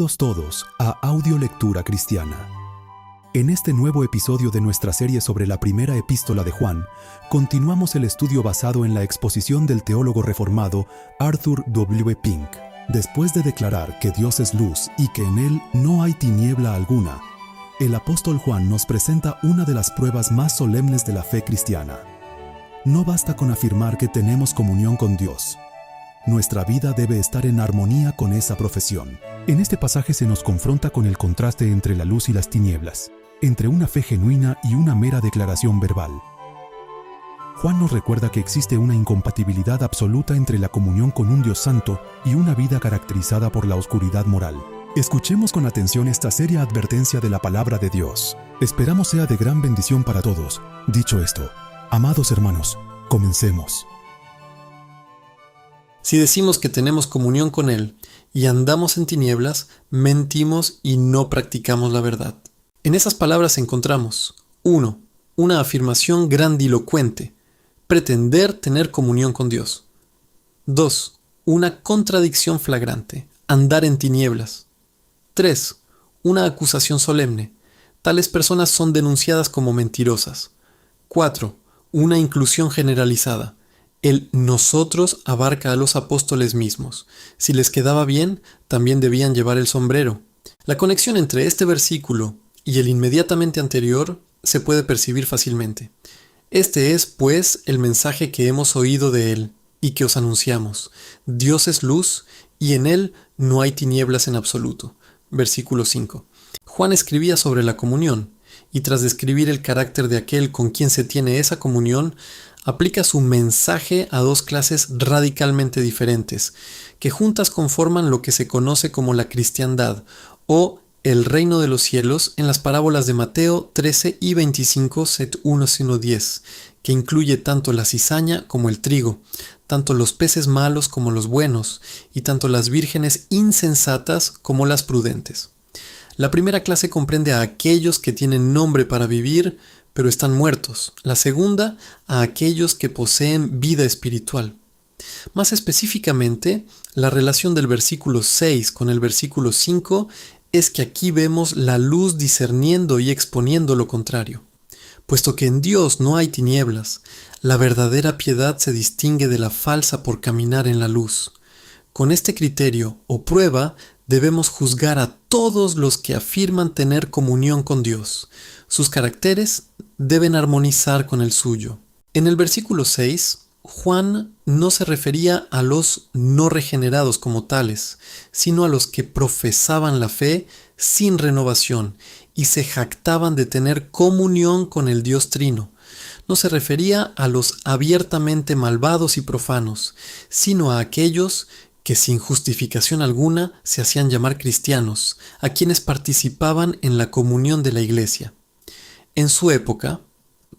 Bienvenidos todos a Audiolectura Cristiana. En este nuevo episodio de nuestra serie sobre la primera epístola de Juan, continuamos el estudio basado en la exposición del teólogo reformado Arthur W. Pink. Después de declarar que Dios es luz y que en Él no hay tiniebla alguna, el apóstol Juan nos presenta una de las pruebas más solemnes de la fe cristiana. No basta con afirmar que tenemos comunión con Dios. Nuestra vida debe estar en armonía con esa profesión. En este pasaje se nos confronta con el contraste entre la luz y las tinieblas, entre una fe genuina y una mera declaración verbal. Juan nos recuerda que existe una incompatibilidad absoluta entre la comunión con un Dios santo y una vida caracterizada por la oscuridad moral. Escuchemos con atención esta seria advertencia de la palabra de Dios. Esperamos sea de gran bendición para todos. Dicho esto, amados hermanos, comencemos. Si decimos que tenemos comunión con Él y andamos en tinieblas, mentimos y no practicamos la verdad. En esas palabras encontramos 1. Una afirmación grandilocuente, pretender tener comunión con Dios. 2. Una contradicción flagrante, andar en tinieblas. 3. Una acusación solemne, tales personas son denunciadas como mentirosas. 4. Una inclusión generalizada. El nosotros abarca a los apóstoles mismos. Si les quedaba bien, también debían llevar el sombrero. La conexión entre este versículo y el inmediatamente anterior se puede percibir fácilmente. Este es, pues, el mensaje que hemos oído de Él y que os anunciamos. Dios es luz y en Él no hay tinieblas en absoluto. Versículo 5. Juan escribía sobre la comunión y tras describir el carácter de aquel con quien se tiene esa comunión, aplica su mensaje a dos clases radicalmente diferentes, que juntas conforman lo que se conoce como la cristiandad o el reino de los cielos en las parábolas de Mateo 13 y 25, set 1-10, que incluye tanto la cizaña como el trigo, tanto los peces malos como los buenos, y tanto las vírgenes insensatas como las prudentes. La primera clase comprende a aquellos que tienen nombre para vivir, pero están muertos. La segunda, a aquellos que poseen vida espiritual. Más específicamente, la relación del versículo 6 con el versículo 5 es que aquí vemos la luz discerniendo y exponiendo lo contrario. Puesto que en Dios no hay tinieblas, la verdadera piedad se distingue de la falsa por caminar en la luz. Con este criterio o prueba, debemos juzgar a todos los que afirman tener comunión con Dios. Sus caracteres deben armonizar con el suyo. En el versículo 6, Juan no se refería a los no regenerados como tales, sino a los que profesaban la fe sin renovación y se jactaban de tener comunión con el Dios Trino. No se refería a los abiertamente malvados y profanos, sino a aquellos que sin justificación alguna se hacían llamar cristianos, a quienes participaban en la comunión de la iglesia. En su época,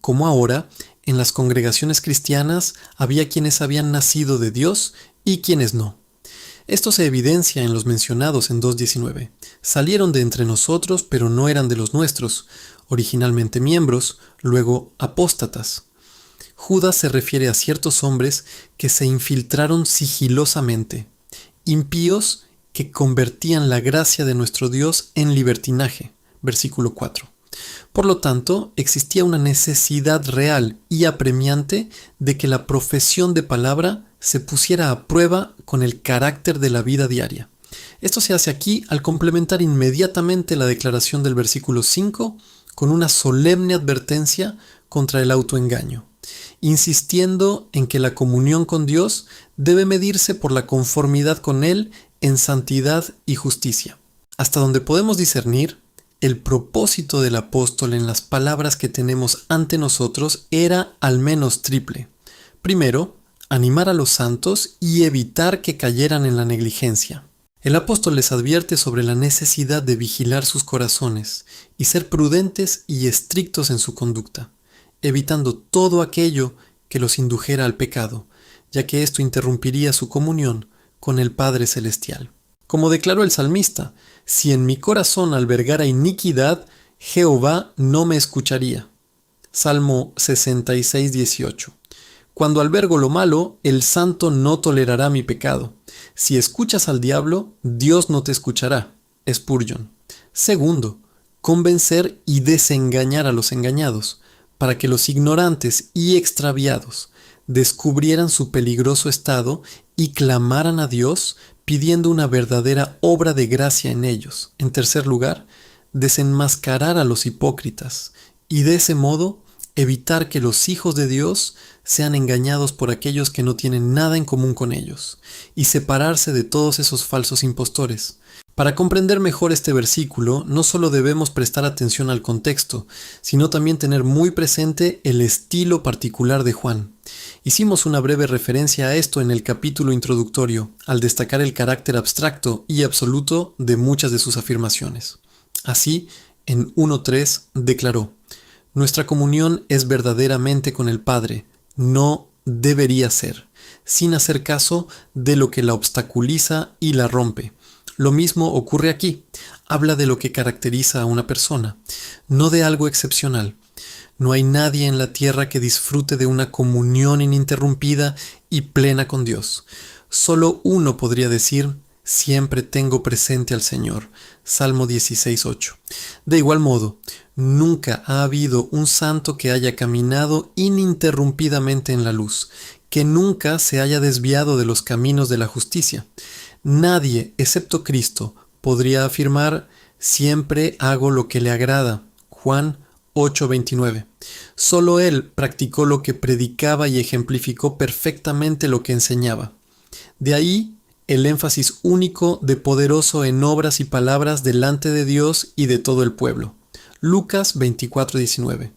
como ahora, en las congregaciones cristianas había quienes habían nacido de Dios y quienes no. Esto se evidencia en los mencionados en 2:19. Salieron de entre nosotros, pero no eran de los nuestros, originalmente miembros, luego apóstatas. Judas se refiere a ciertos hombres que se infiltraron sigilosamente, impíos que convertían la gracia de nuestro Dios en libertinaje. Versículo 4. Por lo tanto, existía una necesidad real y apremiante de que la profesión de palabra se pusiera a prueba con el carácter de la vida diaria. Esto se hace aquí al complementar inmediatamente la declaración del versículo 5 con una solemne advertencia contra el autoengaño, insistiendo en que la comunión con Dios debe medirse por la conformidad con Él en santidad y justicia. Hasta donde podemos discernir, el propósito del apóstol en las palabras que tenemos ante nosotros era al menos triple. Primero, animar a los santos y evitar que cayeran en la negligencia. El apóstol les advierte sobre la necesidad de vigilar sus corazones y ser prudentes y estrictos en su conducta, evitando todo aquello que los indujera al pecado, ya que esto interrumpiría su comunión con el Padre Celestial. Como declaró el salmista, si en mi corazón albergara iniquidad, Jehová no me escucharía. Salmo 66:18. Cuando albergo lo malo, el santo no tolerará mi pecado. Si escuchas al diablo, Dios no te escuchará. Spurgeon. Segundo, convencer y desengañar a los engañados, para que los ignorantes y extraviados descubrieran su peligroso estado y clamaran a Dios pidiendo una verdadera obra de gracia en ellos. En tercer lugar, desenmascarar a los hipócritas y de ese modo evitar que los hijos de Dios sean engañados por aquellos que no tienen nada en común con ellos y separarse de todos esos falsos impostores. Para comprender mejor este versículo, no solo debemos prestar atención al contexto, sino también tener muy presente el estilo particular de Juan. Hicimos una breve referencia a esto en el capítulo introductorio, al destacar el carácter abstracto y absoluto de muchas de sus afirmaciones. Así, en 1.3 declaró: nuestra comunión es verdaderamente con el Padre, no debería ser, sin hacer caso de lo que la obstaculiza y la rompe. Lo mismo ocurre aquí. Habla de lo que caracteriza a una persona, no de algo excepcional. No hay nadie en la tierra que disfrute de una comunión ininterrumpida y plena con Dios. Solo uno podría decir: siempre tengo presente al Señor. Salmo 16:8. De igual modo, nunca ha habido un santo que haya caminado ininterrumpidamente en la luz, que nunca se haya desviado de los caminos de la justicia. Nadie, excepto Cristo, podría afirmar: siempre hago lo que le agrada. Juan 8:29. Solo Él practicó lo que predicaba y ejemplificó perfectamente lo que enseñaba. De ahí el énfasis único de poderoso en obras y palabras delante de Dios y de todo el pueblo. Lucas 24:19.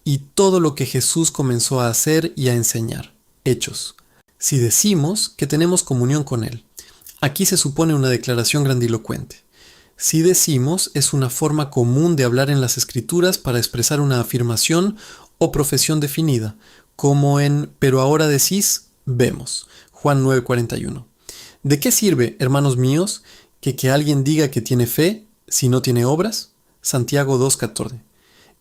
Y todo lo que Jesús comenzó a hacer y a enseñar. Hechos. Si decimos que tenemos comunión con Él. Aquí se supone una declaración grandilocuente. Si decimos es una forma común de hablar en las Escrituras para expresar una afirmación o profesión definida, como en pero ahora decís, vemos. Juan 9:41. ¿De qué sirve, hermanos míos, que alguien diga que tiene fe si no tiene obras? Santiago 2:14.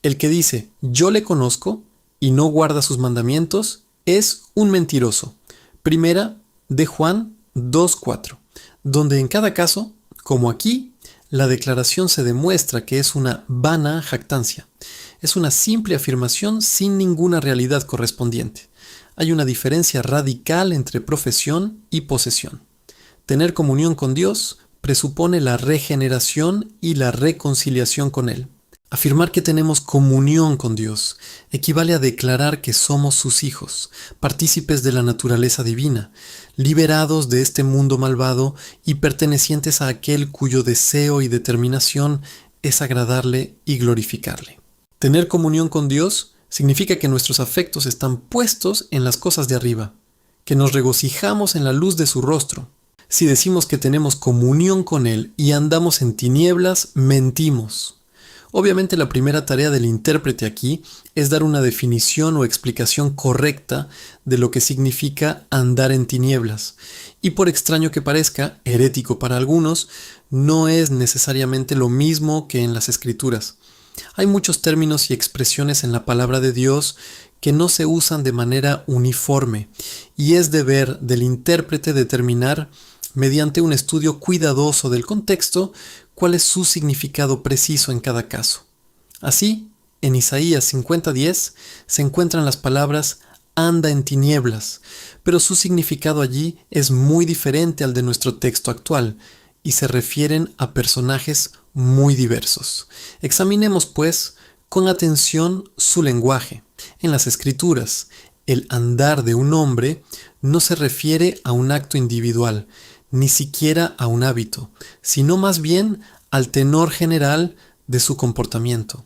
El que dice yo le conozco y no guarda sus mandamientos es un mentiroso. Primera de Juan 2:4. Donde en cada caso, como aquí, la declaración se demuestra que es una vana jactancia. Es una simple afirmación sin ninguna realidad correspondiente. Hay una diferencia radical entre profesión y posesión. Tener comunión con Dios presupone la regeneración y la reconciliación con Él. Afirmar que tenemos comunión con Dios equivale a declarar que somos sus hijos, partícipes de la naturaleza divina, liberados de este mundo malvado y pertenecientes a aquel cuyo deseo y determinación es agradarle y glorificarle. Tener comunión con Dios significa que nuestros afectos están puestos en las cosas de arriba, que nos regocijamos en la luz de su rostro. Si decimos que tenemos comunión con Él y andamos en tinieblas, mentimos. Obviamente la primera tarea del intérprete aquí es dar una definición o explicación correcta de lo que significa andar en tinieblas. Y por extraño que parezca, herético para algunos, no es necesariamente lo mismo que en las Escrituras. Hay muchos términos y expresiones en la palabra de Dios que no se usan de manera uniforme, y es deber del intérprete determinar, mediante un estudio cuidadoso del contexto, cuál es su significado preciso en cada caso. Así, en Isaías 50:10 se encuentran las palabras anda en tinieblas, pero su significado allí es muy diferente al de nuestro texto actual y se refieren a personajes muy diversos. Examinemos, pues, con atención su lenguaje. En las Escrituras, el andar de un hombre no se refiere a un acto individual, ni siquiera a un hábito, sino más bien al tenor general de su comportamiento.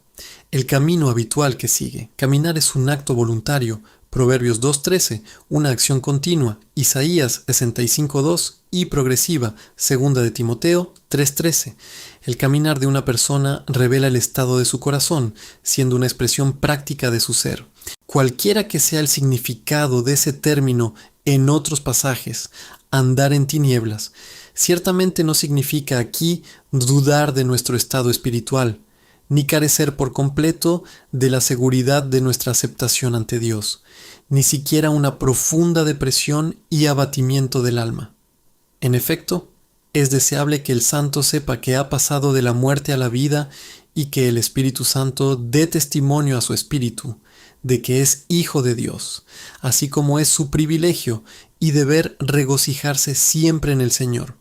El camino habitual que sigue. Caminar es un acto voluntario. Proverbios 2:13, una acción continua. Isaías 65:2 y progresiva. Segunda de Timoteo 3:13. El caminar de una persona revela el estado de su corazón, siendo una expresión práctica de su ser. Cualquiera que sea el significado de ese término en otros pasajes, andar en tinieblas, ciertamente no significa aquí dudar de nuestro estado espiritual, ni carecer por completo de la seguridad de nuestra aceptación ante Dios, ni siquiera una profunda depresión y abatimiento del alma. En efecto, Es deseable que el santo sepa que ha pasado de la muerte a la vida y que el Espíritu Santo dé testimonio a su espíritu de que es hijo de Dios, así como es su privilegio y deber regocijarse siempre en el Señor.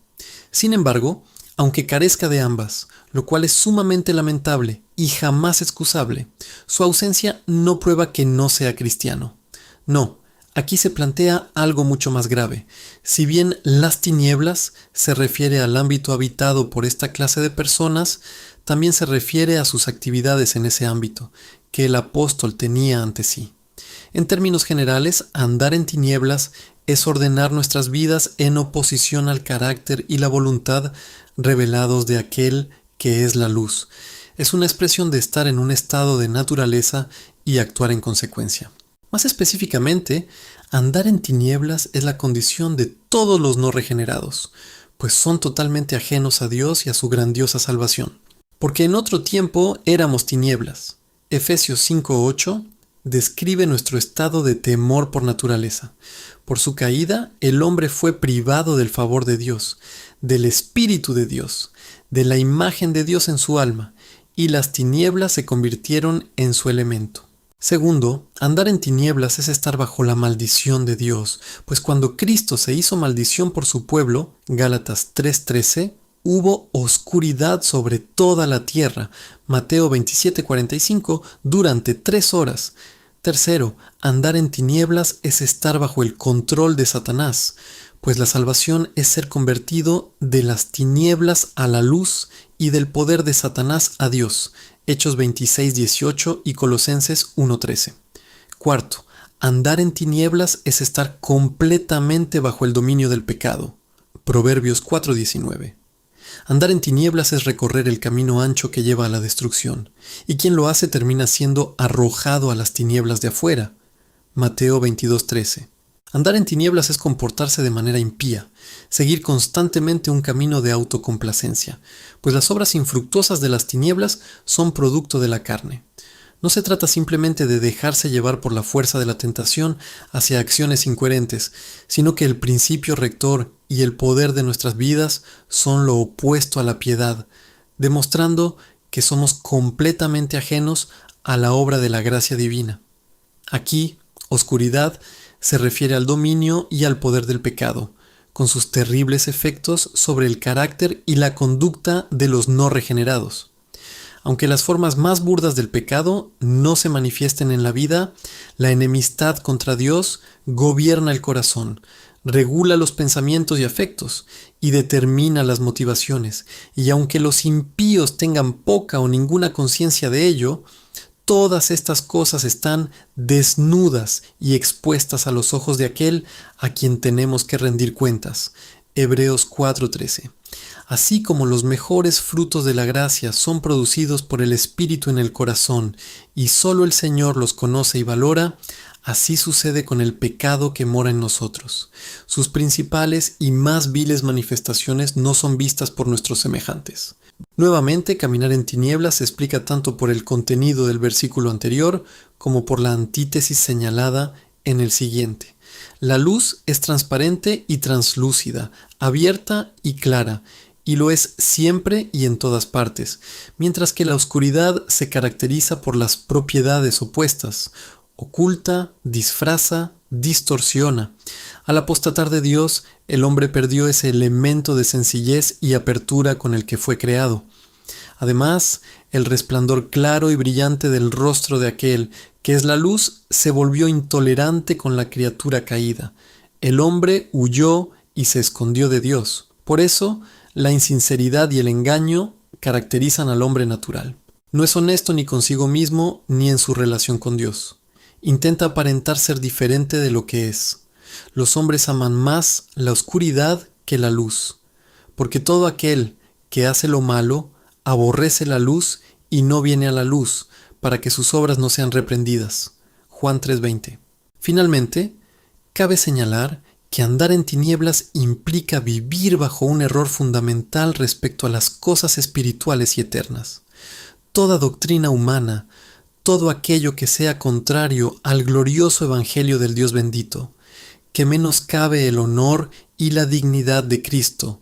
Sin embargo, aunque carezca de ambas, lo cual es sumamente lamentable y jamás excusable, su ausencia no prueba que no sea cristiano. No, aquí se plantea algo mucho más grave. Si bien las tinieblas se refiere al ámbito habitado por esta clase de personas, también se refiere a sus actividades en ese ámbito, que el apóstol tenía ante sí. En términos generales, andar en tinieblas es ordenar nuestras vidas en oposición al carácter y la voluntad revelados de aquel que es la luz. Es una expresión de estar en un estado de naturaleza y actuar en consecuencia. Más específicamente, andar en tinieblas es la condición de todos los no regenerados, pues son totalmente ajenos a Dios y a su grandiosa salvación. Porque en otro tiempo éramos tinieblas. Efesios 5:8 describe nuestro estado de temor por naturaleza. Por su caída, el hombre fue privado del favor de Dios, del Espíritu de Dios, de la imagen de Dios en su alma, y las tinieblas se convirtieron en su elemento. Segundo, andar en tinieblas es estar bajo la maldición de Dios, pues cuando Cristo se hizo maldición por su pueblo, Gálatas 3:13, hubo oscuridad sobre toda la tierra, Mateo 27:45, durante 3 horas. Tercero, andar en tinieblas es estar bajo el control de Satanás, pues la salvación es ser convertido de las tinieblas a la luz y del poder de Satanás a Dios, Hechos 26:18 y Colosenses 1:13. Cuarto, andar en tinieblas es estar completamente bajo el dominio del pecado, Proverbios 4:19. Andar en tinieblas es recorrer el camino ancho que lleva a la destrucción, y quien lo hace termina siendo arrojado a las tinieblas de afuera. Mateo 22:13. Andar en tinieblas es comportarse de manera impía, seguir constantemente un camino de autocomplacencia, pues las obras infructuosas de las tinieblas son producto de la carne. No se trata simplemente de dejarse llevar por la fuerza de la tentación hacia acciones incoherentes, sino que el principio rector y el poder de nuestras vidas son lo opuesto a la piedad, demostrando que somos completamente ajenos a la obra de la gracia divina. Aquí, oscuridad se refiere al dominio y al poder del pecado, con sus terribles efectos sobre el carácter y la conducta de los no regenerados. Aunque las formas más burdas del pecado no se manifiesten en la vida, la enemistad contra Dios gobierna el corazón, regula los pensamientos y afectos y determina las motivaciones. Y aunque los impíos tengan poca o ninguna conciencia de ello, todas estas cosas están desnudas y expuestas a los ojos de aquel a quien tenemos que rendir cuentas. Hebreos 4:13. Así como los mejores frutos de la gracia son producidos por el Espíritu en el corazón y solo el Señor los conoce y valora, así sucede con el pecado que mora en nosotros. Sus principales y más viles manifestaciones no son vistas por nuestros semejantes. Nuevamente, caminar en tinieblas se explica tanto por el contenido del versículo anterior como por la antítesis señalada en el siguiente. La luz es transparente y translúcida, abierta y clara, y lo es siempre y en todas partes, mientras que la oscuridad se caracteriza por las propiedades opuestas: oculta, disfraza, distorsiona. Al apostatar de Dios, el hombre perdió ese elemento de sencillez y apertura con el que fue creado. Además, el resplandor claro y brillante del rostro de aquel que es la luz se volvió intolerante con la criatura caída. El hombre huyó y se escondió de Dios. Por eso, la insinceridad y el engaño caracterizan al hombre natural. No es honesto ni consigo mismo ni en su relación con Dios. Intenta aparentar ser diferente de lo que es. Los hombres aman más la oscuridad que la luz, porque todo aquel que hace lo malo aborrece la luz y no viene a la luz, para que sus obras no sean reprendidas. Juan 3:20. Finalmente, cabe señalar que andar en tinieblas implica vivir bajo un error fundamental respecto a las cosas espirituales y eternas. Toda doctrina humana, todo aquello que sea contrario al glorioso evangelio del Dios bendito, que menoscabe el honor y la dignidad de Cristo,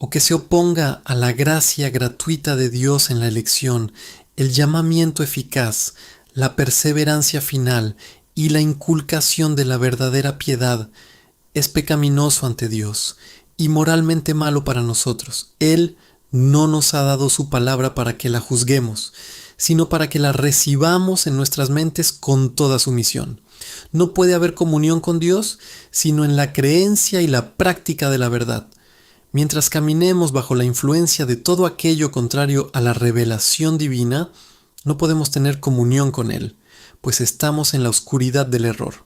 o que se oponga a la gracia gratuita de Dios en la elección, el llamamiento eficaz, la perseverancia final y la inculcación de la verdadera piedad, es pecaminoso ante Dios y moralmente malo para nosotros. Él no nos ha dado su palabra para que la juzguemos, sino para que la recibamos en nuestras mentes con toda sumisión. No puede haber comunión con Dios sino en la creencia y la práctica de la verdad. Mientras caminemos bajo la influencia de todo aquello contrario a la revelación divina, no podemos tener comunión con Él, pues estamos en la oscuridad del error.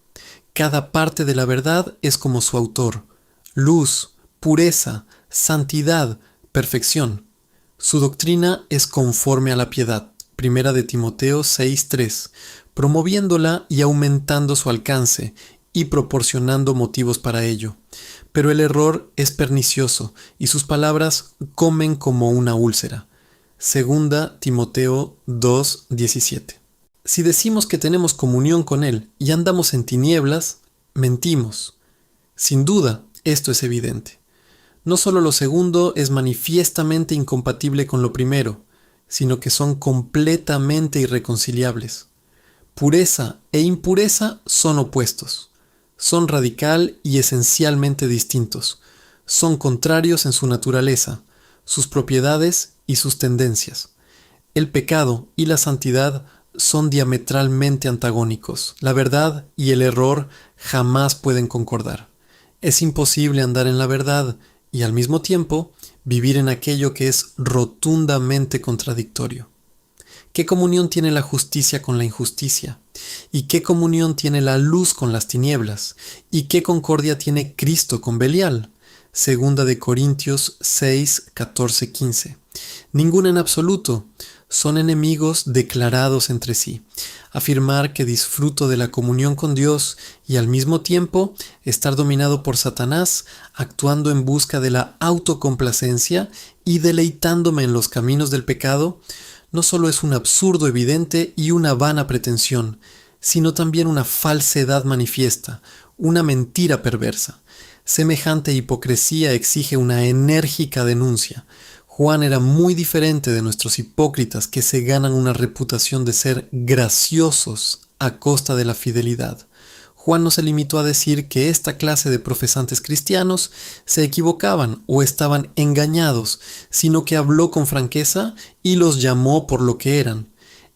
Cada parte de la verdad es como su autor: luz, pureza, santidad, perfección. Su doctrina es conforme a la piedad, 1 de Timoteo 6:3, promoviéndola y aumentando su alcance y proporcionando motivos para ello. Pero el error es pernicioso y sus palabras comen como una úlcera. 2 Timoteo 2:17. Si decimos que tenemos comunión con Él y andamos en tinieblas, mentimos. Sin duda, esto es evidente. No solo lo segundo es manifiestamente incompatible con lo primero, sino que son completamente irreconciliables. Pureza e impureza son opuestos. Son radical y esencialmente distintos. Son contrarios en su naturaleza, sus propiedades y sus tendencias. El pecado y la santidad son diametralmente antagónicos. La verdad y el error jamás pueden concordar. Es imposible andar en la verdad y al mismo tiempo vivir en aquello que es rotundamente contradictorio. ¿Qué comunión tiene la justicia con la injusticia? ¿Y qué comunión tiene la luz con las tinieblas? ¿Y qué concordia tiene Cristo con Belial? 2 Corintios 6, 14, 15. Ninguna en absoluto. Son enemigos declarados entre sí. Afirmar que disfruto de la comunión con Dios y al mismo tiempo estar dominado por Satanás, actuando en busca de la autocomplacencia y deleitándome en los caminos del pecado, no solo es un absurdo evidente y una vana pretensión, sino también una falsedad manifiesta, una mentira perversa. Semejante hipocresía exige una enérgica denuncia. Juan era muy diferente de nuestros hipócritas que se ganan una reputación de ser graciosos a costa de la fidelidad. Juan no se limitó a decir que esta clase de profesantes cristianos se equivocaban o estaban engañados, sino que habló con franqueza y los llamó por lo que eran.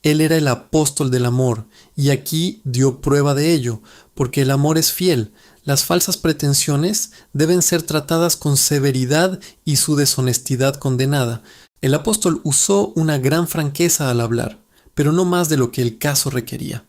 Él era el apóstol del amor, y aquí dio prueba de ello, porque el amor es fiel. Las falsas pretensiones deben ser tratadas con severidad y su deshonestidad condenada. El apóstol usó una gran franqueza al hablar, pero no más de lo que el caso requería.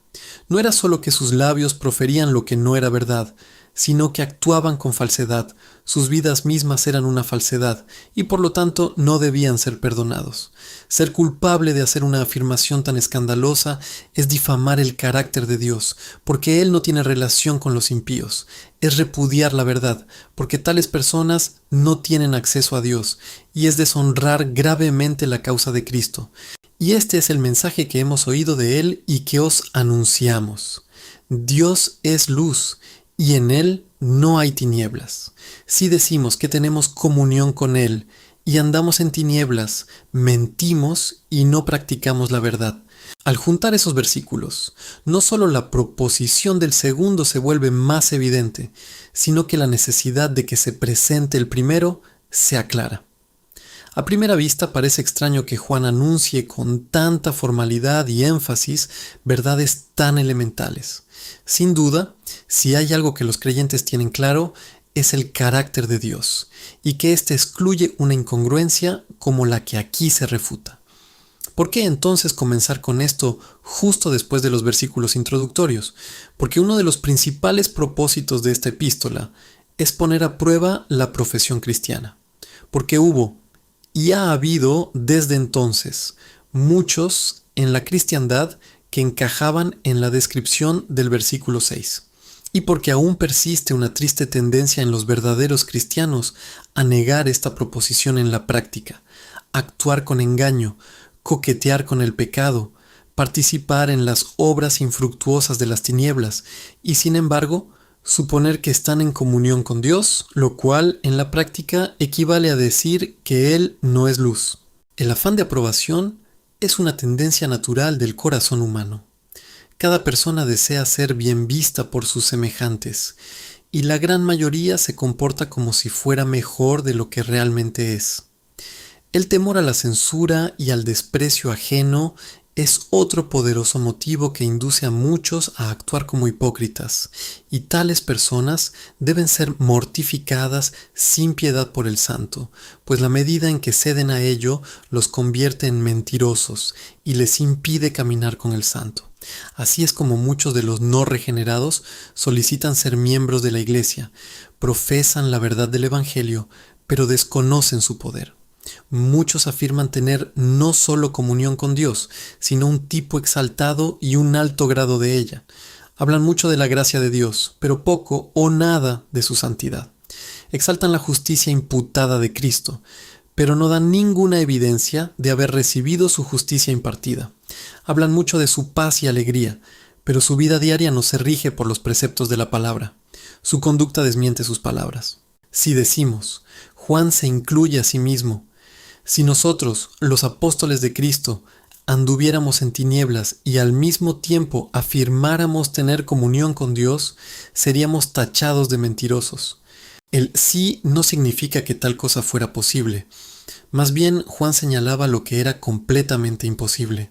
No era solo que sus labios proferían lo que no era verdad, sino que actuaban con falsedad. Sus vidas mismas eran una falsedad, y por lo tanto no debían ser perdonados. Ser culpable de hacer una afirmación tan escandalosa es difamar el carácter de Dios, porque Él no tiene relación con los impíos. Es repudiar la verdad, porque tales personas no tienen acceso a Dios, y es deshonrar gravemente la causa de Cristo. Y este es el mensaje que hemos oído de Él y que os anunciamos. Dios es luz, y en Él no hay tinieblas. Si decimos que tenemos comunión con Él y andamos en tinieblas, mentimos y no practicamos la verdad. Al juntar esos versículos, no solo la proposición del segundo se vuelve más evidente, sino que la necesidad de que se presente el primero se aclara. A primera vista parece extraño que Juan anuncie con tanta formalidad y énfasis verdades tan elementales. Sin duda, si hay algo que los creyentes tienen claro, es el carácter de Dios, y que éste excluye una incongruencia como la que aquí se refuta. ¿Por qué entonces comenzar con esto justo después de los versículos introductorios? Porque uno de los principales propósitos de esta epístola es poner a prueba la profesión cristiana. Porque hubo y ha habido desde entonces muchos en la cristiandad que encajaban en la descripción del versículo 6. Y porque aún persiste una triste tendencia en los verdaderos cristianos a negar esta proposición en la práctica, actuar con engaño, coquetear con el pecado, participar en las obras infructuosas de las tinieblas, y sin embargo, Suponer que están en comunión con Dios, lo cual en la práctica equivale a decir que Él no es luz. El afán de aprobación es una tendencia natural del corazón humano. Cada persona desea ser bien vista por sus semejantes, y la gran mayoría se comporta como si fuera mejor de lo que realmente es. El temor a la censura y al desprecio ajeno es otro poderoso motivo que induce a muchos a actuar como hipócritas, y tales personas deben ser mortificadas sin piedad por el santo, pues la medida en que ceden a ello los convierte en mentirosos y les impide caminar con el santo. Así es como muchos de los no regenerados solicitan ser miembros de la Iglesia, profesan la verdad del Evangelio, pero desconocen su poder. Muchos afirman tener no solo comunión con Dios, sino un tipo exaltado y un alto grado de ella. Hablan mucho de la gracia de Dios, pero poco o nada de su santidad. Exaltan la justicia imputada de Cristo, pero no dan ninguna evidencia de haber recibido su justicia impartida. Hablan mucho de su paz y alegría, pero su vida diaria no se rige por los preceptos de la palabra. Su conducta desmiente sus palabras. Si decimos, Juan se incluye a sí mismo, si nosotros, los apóstoles de Cristo, anduviéramos en tinieblas y al mismo tiempo afirmáramos tener comunión con Dios, seríamos tachados de mentirosos. El sí no significa que tal cosa fuera posible. Más bien, Juan señalaba lo que era completamente imposible.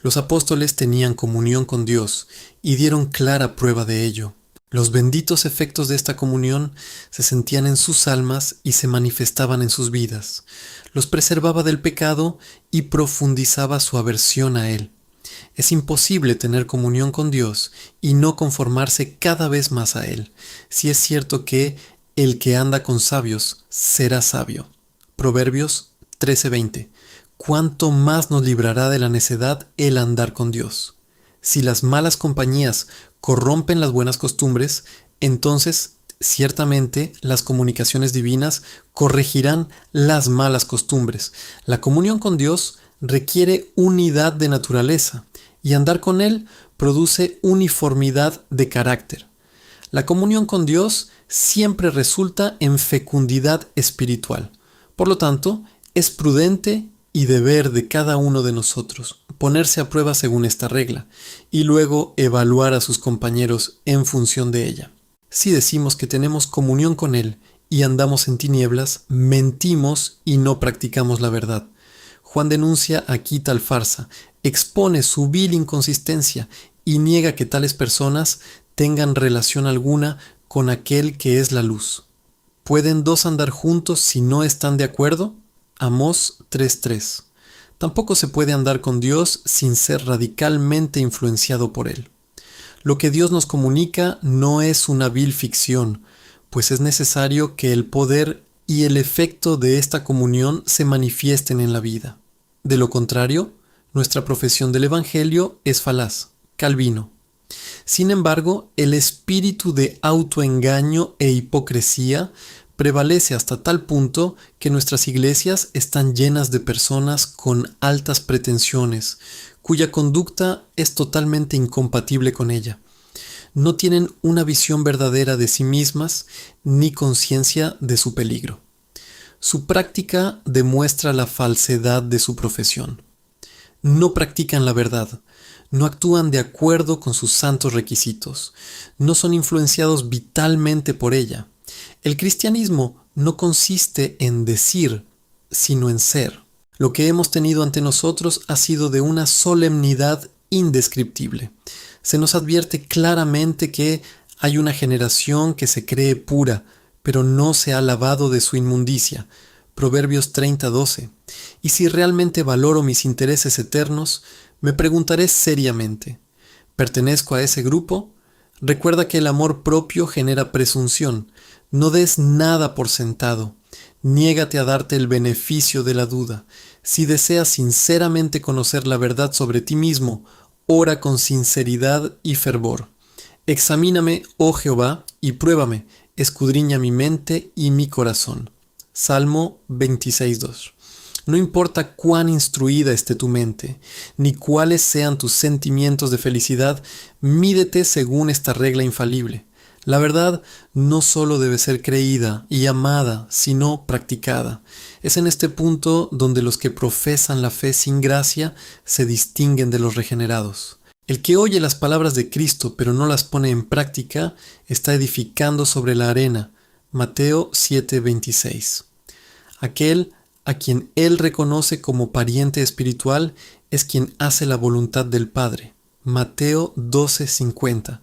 Los apóstoles tenían comunión con Dios y dieron clara prueba de ello. Los benditos efectos de esta comunión se sentían en sus almas y se manifestaban en sus vidas. Los preservaba del pecado y profundizaba su aversión a él. Es imposible tener comunión con Dios y no conformarse cada vez más a él, si es cierto que el que anda con sabios será sabio. Proverbios 13:20. ¿Cuánto más nos librará de la necedad el andar con Dios? Si las malas compañías corrompen las buenas costumbres, entonces ciertamente las comunicaciones divinas corregirán las malas costumbres. La comunión con Dios requiere unidad de naturaleza y andar con Él produce uniformidad de carácter. La comunión con Dios siempre resulta en fecundidad espiritual. Por lo tanto, es prudente y deber de cada uno de nosotros ponerse a prueba según esta regla y luego evaluar a sus compañeros en función de ella. Si decimos que tenemos comunión con Él y andamos en tinieblas, mentimos y no practicamos la verdad. Juan denuncia aquí tal farsa, expone su vil inconsistencia y niega que tales personas tengan relación alguna con aquel que es la luz. ¿Pueden dos andar juntos si no están de acuerdo? Amós 3:3. Tampoco se puede andar con Dios sin ser radicalmente influenciado por Él. Lo que Dios nos comunica no es una vil ficción, pues es necesario que el poder y el efecto de esta comunión se manifiesten en la vida. De lo contrario, nuestra profesión del Evangelio es falaz. Calvino. Sin embargo, el espíritu de autoengaño e hipocresía prevalece hasta tal punto que nuestras iglesias están llenas de personas con altas pretensiones, cuya conducta es totalmente incompatible con ella. No tienen una visión verdadera de sí mismas ni conciencia de su peligro. Su práctica demuestra la falsedad de su profesión. No practican la verdad, no actúan de acuerdo con sus santos requisitos, no son influenciados vitalmente por ella. El cristianismo no consiste en decir, sino en ser. Lo que hemos tenido ante nosotros ha sido de una solemnidad indescriptible. Se nos advierte claramente que hay una generación que se cree pura, pero no se ha lavado de su inmundicia. Proverbios 30:12. Y si realmente valoro mis intereses eternos, me preguntaré seriamente, ¿pertenezco a ese grupo? Recuerda que el amor propio genera presunción. No des nada por sentado. Niégate a darte el beneficio de la duda. Si deseas sinceramente conocer la verdad sobre ti mismo, ora con sinceridad y fervor. Examíname, oh Jehová, y pruébame, escudriña mi mente y mi corazón. Salmo 26:2. No importa cuán instruida esté tu mente, ni cuáles sean tus sentimientos de felicidad, mídete según esta regla infalible. La verdad no solo debe ser creída y amada, sino practicada. Es en este punto donde los que profesan la fe sin gracia se distinguen de los regenerados. El que oye las palabras de Cristo pero no las pone en práctica está edificando sobre la arena. Mateo 7:26. Aquel a quien Él reconoce como pariente espiritual es quien hace la voluntad del Padre. Mateo 12:50.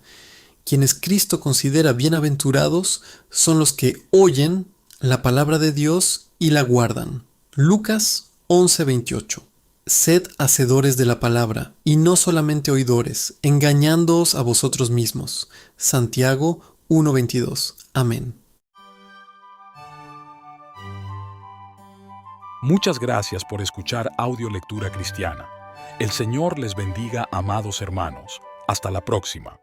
Quienes Cristo considera bienaventurados son los que oyen la palabra de Dios y la guardan. Lucas 11:28. Sed hacedores de la palabra, y no solamente oidores, engañándoos a vosotros mismos. Santiago 1:22. Amén. Muchas gracias por escuchar Audio Lectura Cristiana. El Señor les bendiga, amados hermanos. Hasta la próxima.